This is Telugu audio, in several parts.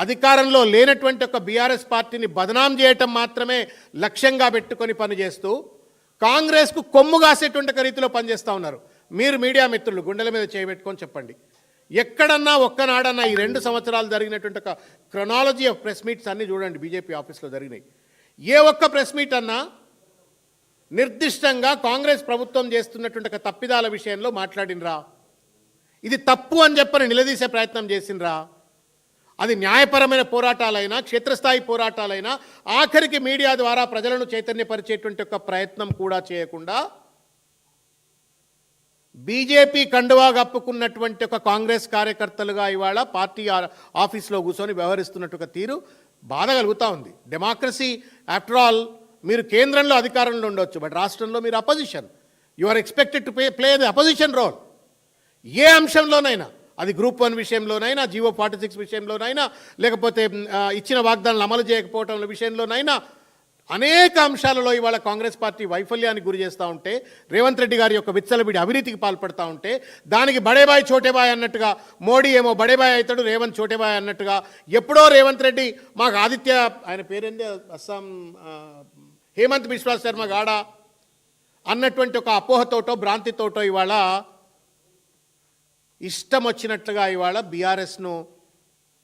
అధికారంలో లేనటువంటి ఒక బీఆర్ఎస్ పార్టీని బదనాం చేయటం మాత్రమే లక్ష్యంగా పెట్టుకొని పనిచేస్తూ కాంగ్రెస్కు కొమ్ము కాసేటువంటి రీతిలో పనిచేస్తూ ఉన్నారు. మీరు మీడియా మిత్రులు గుండెల మీద చేయబెట్టుకొని చెప్పండి, ఎక్కడన్నా ఒక్కనాడన్నా ఈ 2 సంవత్సరాలు జరిగినటువంటి ఒక క్రొనాలజీ ఆఫ్ ప్రెస్ మీట్స్ అన్నీ చూడండి, బీజేపీ ఆఫీస్లో జరిగినాయి. ఏ ఒక్క ప్రెస్ మీట్ అన్నా నిర్దిష్టంగా కాంగ్రెస్ ప్రభుత్వం చేస్తున్నటువంటి ఒక తప్పిదాల విషయంలో మాట్లాడినరా? ఇది తప్పు అని చెప్పని నిలదీసే ప్రయత్నం చేసినరా? అది న్యాయపరమైన పోరాటాలైనా క్షేత్రస్థాయి పోరాటాలైనా ఆఖరికి మీడియా ద్వారా ప్రజలను చైతన్యపరిచేటువంటి ఒక ప్రయత్నం కూడా చేయకుండా బీజేపీ కండువా కప్పుకున్నటువంటి ఒక కాంగ్రెస్ కార్యకర్తలుగా ఇవాళ పార్టీ ఆఫీస్లో కూర్చొని వ్యవహరిస్తున్నట్టు ఒక తీరు బాధ కలుగుతూ ఉంది. డెమోక్రసీ ఆఫ్టర్ ఆల్, మీరు కేంద్రంలో అధికారంలో ఉండొచ్చు, బట్ రాష్ట్రంలో మీరు opposition. You are expected to play the opposition role. ఏ అంశంలోనైనా, అది గ్రూప్ 1 విషయంలోనైనా, జీవో 46 విషయంలోనైనా, లేకపోతే ఇచ్చిన వాగ్దానాలు అమలు చేయకపోవటం విషయంలోనైనా, అనేక అంశాలలో ఇవాళ కాంగ్రెస్ పార్టీ వైఫల్యానికి గురి చేస్తూ ఉంటే, రేవంత్ రెడ్డి గారి యొక్క విచ్చలవిడి అవినీతికి పాల్పడుతూ ఉంటే, దానికి బడేబాయ్ చోటేబాయ్ అన్నట్టుగా, మోడీ ఏమో బడేబాయ్ అవుతాడు, రేవంత్ చోటేబాయ్ అన్నట్టుగా, ఎప్పుడో రేవంత్ రెడ్డి మాకు ఆదిత్య, ఆయన పేరేంది, అస్సాం హేమంత్ బిశ్వా శర్మ గాడా అన్నటువంటి ఒక అపోహతోటో భ్రాంతితోటో ఇవాళ ఇష్టం వచ్చినట్లుగా ఇవాళ బీఆర్ఎస్ను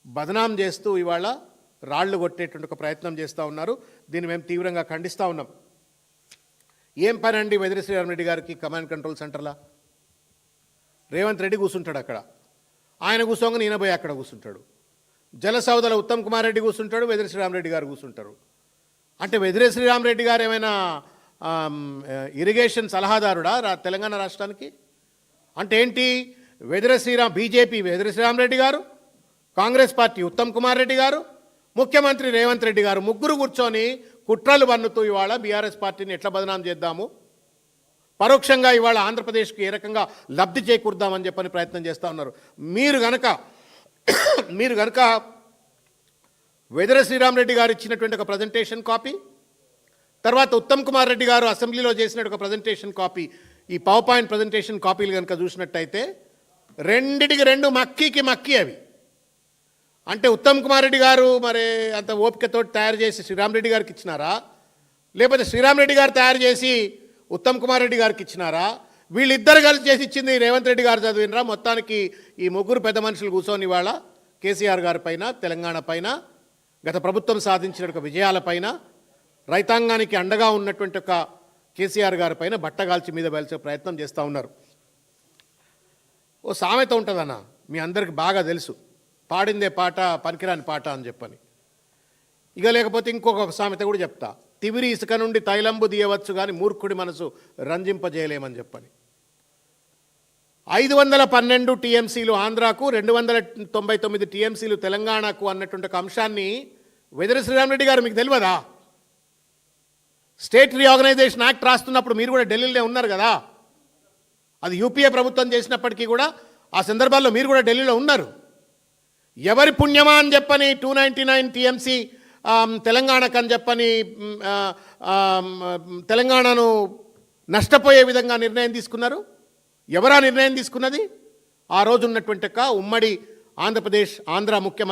బదనాం చేస్తూ ఇవాళ రాళ్లు కొట్టేటువంటి ఒక ప్రయత్నం చేస్తూ ఉన్నారు. దీన్ని మేము తీవ్రంగా ఖండిస్తూ ఉన్నాం. ఏం పని అండి వెదిరి శ్రీరామరెడ్డి గారికి కమాండ్ కంట్రోల్ సెంటర్లా? రేవంత్ రెడ్డి కూర్చుంటాడు అక్కడ, ఆయన కూర్చోగా ఈయన పోయి అక్కడ కూర్చుంటాడు. జలసౌదల ఉత్తమ్ కుమార్ రెడ్డి కూర్చుంటాడు, వెదిరి శ్రీరామరెడ్డి గారు కూర్చుంటారు. అంటే వెదిరి శ్రీరామరెడ్డి గారు ఏమైనా ఇరిగేషన్ సలహాదారుడా తెలంగాణ రాష్ట్రానికి? అంటే ఏంటి, బీజేపీ వెదిరి శ్రీరామరెడ్డి గారు, కాంగ్రెస్ పార్టీ ఉత్తమ్ కుమార్ రెడ్డి గారు, ముఖ్యమంత్రి రేవంత్ రెడ్డి గారు ముగ్గురు కూర్చొని కుట్రలు పన్నుతూ ఇవాళ బీఆర్ఎస్ పార్టీని ఎట్లా బదనాం చేద్దాము, పరోక్షంగా ఇవాళ ఆంధ్రప్రదేశ్కి ఏ రకంగా లబ్ధి చేకూర్దామని చెప్పని ప్రయత్నం చేస్తూ ఉన్నారు. మీరు గనక వెదిరి శ్రీరామరెడ్డి గారు ఇచ్చినటువంటి ఒక ప్రజెంటేషన్ కాపీ, తర్వాత ఉత్తమ్ కుమార్ రెడ్డి గారు అసెంబ్లీలో చేసినట్టు ఒక ప్రజెంటేషన్ కాపీ, ఈ పవర్ పాయింట్ ప్రజెంటేషన్ కాపీలు కనుక చూసినట్టయితే రెండిటికి రెండు మక్కి అవి. అంటే ఉత్తమ్ కుమార్ రెడ్డి గారు మరి అంత ఓపికతో తయారు చేసి శ్రీరామరెడ్డి గారికి ఇచ్చినారా, లేకపోతే శ్రీరామరెడ్డి గారు తయారు చేసి ఉత్తమ్ కుమార్ రెడ్డి గారికి ఇచ్చినారా? వీళ్ళిద్దరు కలిసి చేసి ఇచ్చింది రేవంత్ రెడ్డి గారు చదివినరా? మొత్తానికి ఈ ముగ్గురు పెద్ద మనుషులు కూర్చొని ఇవాళ కేసీఆర్ గారి పైన, తెలంగాణ పైన, గత ప్రభుత్వం సాధించిన ఒక విజయాలపైన, రైతాంగానికి అండగా ఉన్నటువంటి ఒక కేసీఆర్ గారి పైన బట్టగాల్చి మీద వెలిసే ప్రయత్నం చేస్తూ ఉన్నారు. ఓ సామెత ఉంటుందన్న, మీ అందరికి బాగా తెలుసు, పాడిందే పాట పనికిరాని పాట అని చెప్పని. ఇక లేకపోతే ఇంకొక సామెత కూడా చెప్తా, తివిరి ఇసుక నుండి తైలంబు తీయవచ్చు కానీ మూర్ఖుడి మనసు రంజింపజేయలేమని చెప్పని. 512 టీఎంసీలు ఆంధ్రాకు, 299 టీఎంసీలు తెలంగాణకు అన్నటువంటి ఒక అంశాన్ని వెదిరి శ్రీరామరెడ్డి గారు మీకు తెలియదా? స్టేట్ రీఆర్గనైజేషన్ యాక్ట్ రాస్తున్నప్పుడు మీరు కూడా ఢిల్లీలో ఉన్నారు కదా. అది యూపీఏ ప్రభుత్వం చేసినప్పటికీ కూడా ఆ సందర్భాల్లో మీరు కూడా ఢిల్లీలో ఉన్నారు. ఎవరి పుణ్యమా అని చెప్పని 299 టీఎంసీ తెలంగాణకు అని చెప్పని తెలంగాణను నష్టపోయే విధంగా నిర్ణయం తీసుకున్నారు. ఎవరా నిర్ణయం తీసుకున్నది? ఆ రోజు ఉన్నటువంటి ఉమ్మడి ఆంధ్రప్రదేశ్ ఆంధ్ర ముఖ్యమంత్రి